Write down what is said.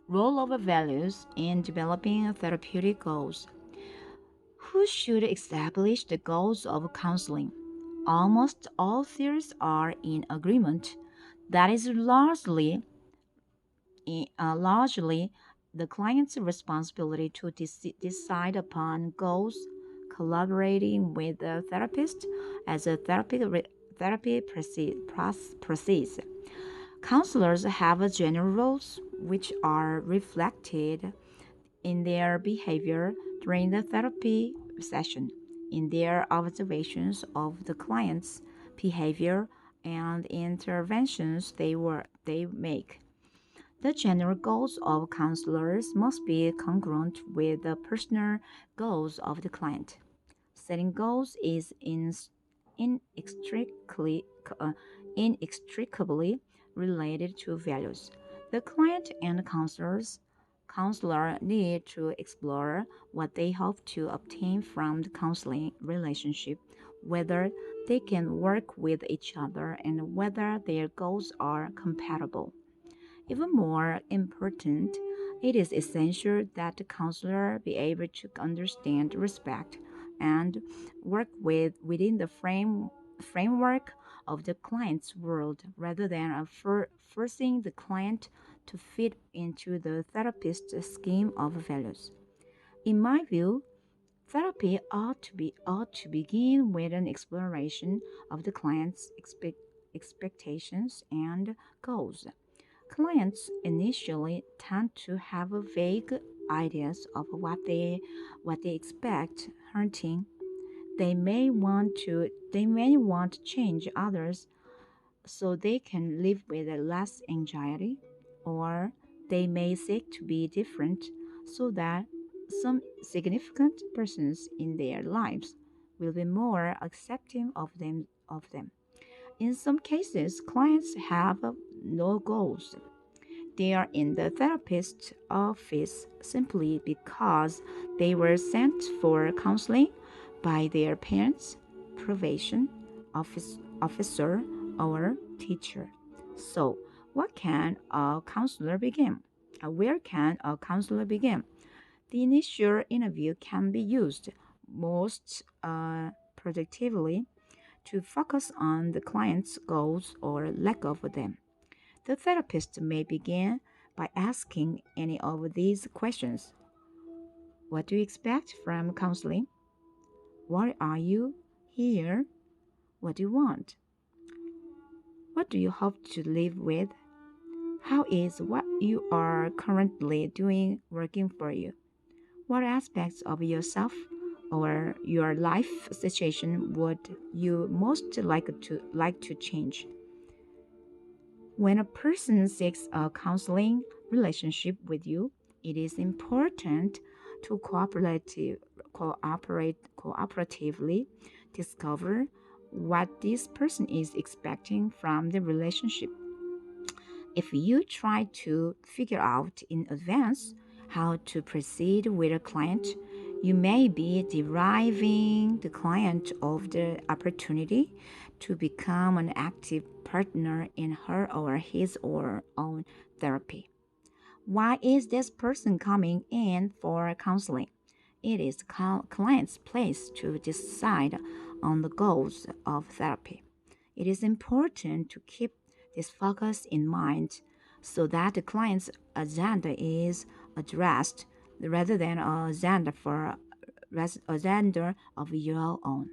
Role of values in developing therapeutic goals. Who should establish the goals of counseling? Almost all theories are in agreement that is largely the client's responsibility to decide upon goals, collaborating with the therapist as a therapy process. Counselors have general roles which are reflected in their behavior during the therapy session, in their observations of the client's behavior and interventions they make. The general goals of counselors must be congruent with the personal goals of the client. Setting goals is inextricably, uh, inextricably related to values. The client and counselor need to explore what they hope to obtain from the counseling relationship, whether they can work with each other, and whether their goals are compatible. Even more important, it is essential that the counselor be able to understand, respect, and work within the framework of the client's world rather than forcing the client to fit into the therapist's scheme of values. In my view, therapy ought to begin with an exploration of the client's expectations and goals. Clients initially tend to have vague ideas of what they expect hunting. They may want to change others so they can live with less anxiety, or they may seek to be different so that some significant persons in their lives will be more accepting of them. In some cases, clients have no goals. They are in the therapist's office simply because they were sent for counseling by their parents, probation officer, or teacher. So, what can a counselor begin? Where can a counselor begin? The initial interview can be used most productively to focus on the client's goals or lack of them. The therapist may begin by asking any of these questions. What do you expect from counseling? Why are you here? What do you want? What do you hope to live with? How is what you are currently doing working for you? What aspects of yourself or your life situation would you most like to change? When a person seeks a counseling relationship with you, it is important to cooperatively discover what this person is expecting from the relationship. If you try to figure out in advance how to proceed with a client, you may be depriving the client of the opportunity to become an active partner in her or his or own therapy. Why is this person coming in for counseling? It is the client's place to decide on the goals of therapy. It is important to keep this focus in mind so that the client's agenda is addressed rather than agenda of your own.